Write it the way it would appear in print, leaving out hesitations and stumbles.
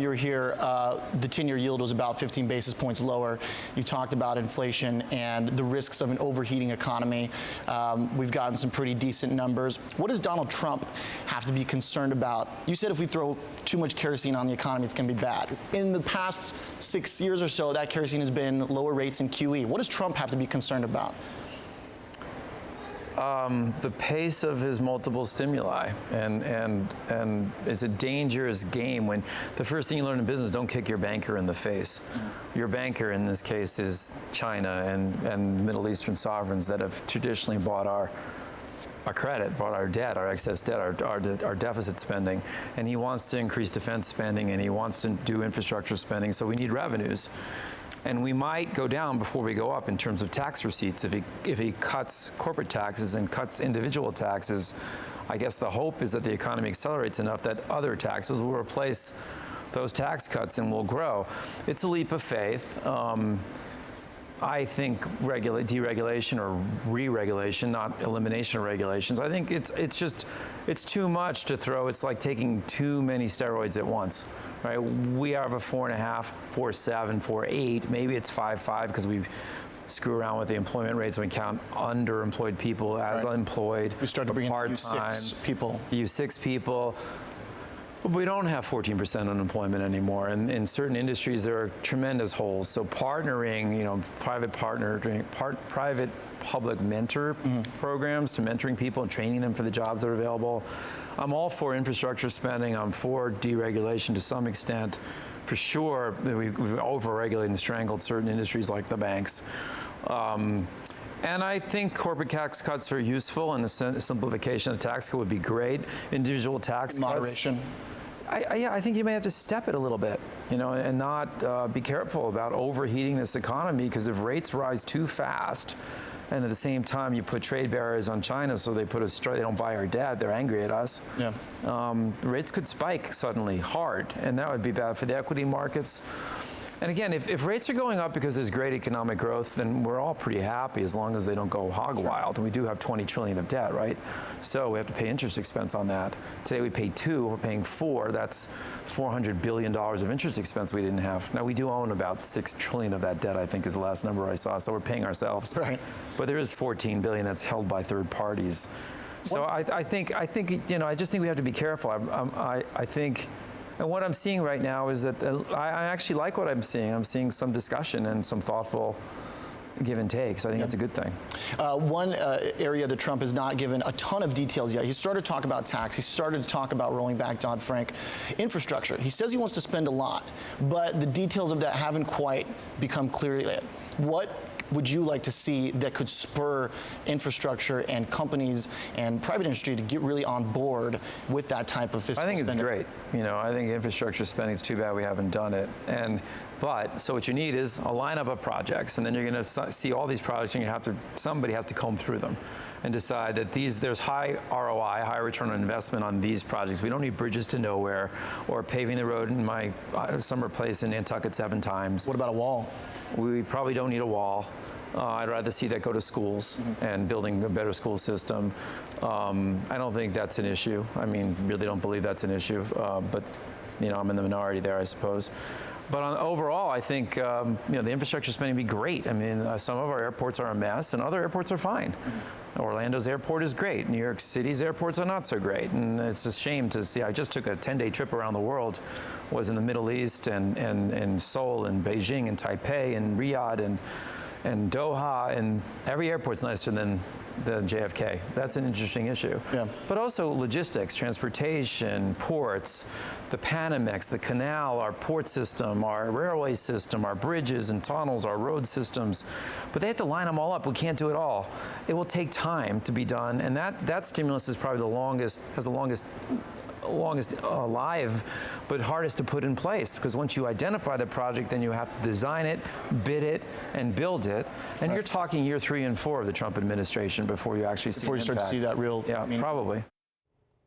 You were here, the 10-year yield was about 15 basis points lower. You talked about inflation and the risks of an overheating economy. We've gotten some pretty decent numbers. What does Donald Trump have to be concerned about? You said if we throw too much kerosene on the economy, it's going to be bad. In the past 6 years or so, that kerosene has been lower rates in QE. What does Trump have to be concerned about? The pace of his multiple stimuli, and it's a dangerous game when the first thing you learn in business, don't kick your banker in the face. Your banker in this case is China and Middle Eastern sovereigns that have traditionally bought our credit, bought our debt, our excess debt, our deficit spending, and he wants to increase defense spending and he wants to do infrastructure spending, so we need revenues. And we might go down before we go up in terms of tax receipts. If he cuts corporate taxes and cuts individual taxes, I guess the hope is that the economy accelerates enough that other taxes will replace those tax cuts and will grow. It's a leap of faith. I think deregulation or re-regulation, not elimination of regulations. I think it's too much to throw. It's like taking too many steroids at once, right? We have a 4.5, 4.7, 4.8. Maybe it's 5.5 because we screw around with the employment rates and we count underemployed people as unemployed. We start to bring in U6 people. U6 people. We don't have 14% unemployment anymore, and in certain industries there are tremendous holes. So partnering, private-public mentor programs to mentoring people and training them for the jobs that are available. I'm all for infrastructure spending. I'm for deregulation to some extent. For sure, we've over-regulated and strangled certain industries like the banks. And I think corporate tax cuts are useful, and the simplification of the tax code would be great. Individual tax moderation. Cuts. Yeah, I think you may have to step it a little bit, and not be careful about overheating this economy, because if rates rise too fast, and at the same time you put trade barriers on China so they don't buy our debt, they're angry at us. Yeah. Rates could spike suddenly hard, and that would be bad for the equity markets. And again, if rates are going up because there's great economic growth, then we're all pretty happy as long as they don't go hog wild. And we do have 20 trillion of debt, right? So we have to pay interest expense on that. Today we pay 2, we're paying 4. That's $400 billion of interest expense we didn't have. Now we do own about 6 trillion of that debt, I think is the last number I saw. So we're paying ourselves. Right. But there is 14 billion that's held by third parties. So I just think we have to be careful. I think. And what I'm seeing right now is that I actually like what I'm seeing. I'm seeing some discussion and some thoughtful give and take, so I think that's a good thing. One area that Trump has not given a ton of details yet. He started to talk about tax. He started to talk about rolling back Dodd-Frank. Infrastructure. He says he wants to spend a lot, but the details of that haven't quite become clear yet. What would you like to see that could spur infrastructure and companies and private industry to get really on board with that type of fiscal spending? I think it's great. I think infrastructure spending is too bad we haven't done it. So what you need is a lineup of projects, and then you're going to see all these projects, and somebody has to comb through them and decide that there's high ROI, high return on investment on these projects. We don't need bridges to nowhere or paving the road in my summer place in Nantucket 7 times. What about a wall? We probably don't need a wall. I'd rather see that go to schools and building a better school system. I don't think that's an issue. I mean, really don't believe that's an issue. But I'm in the minority there, I suppose. But overall, I think the infrastructure spending would be great. I mean, some of our airports are a mess, and other airports are fine. Orlando's airport is great. New York City's airports are not so great, and it's a shame to see. I just took a 10-day trip around the world. Was in the Middle East and Seoul and Beijing and Taipei and Riyadh and Doha, and every airport's nicer than the JFK. That's an interesting issue. Yeah. But also logistics, transportation, ports, the Panamex, the canal, our port system, our railway system, our bridges and tunnels, our road systems. But they have to line them all up. We can't do it all. It will take time to be done, and that stimulus is probably has the longest alive, but hardest to put in place, because once you identify the project, then you have to design it, bid it, and build it. And you're talking year 3 and 4 of the Trump administration before you actually see before you start to see that real. Yeah, probably.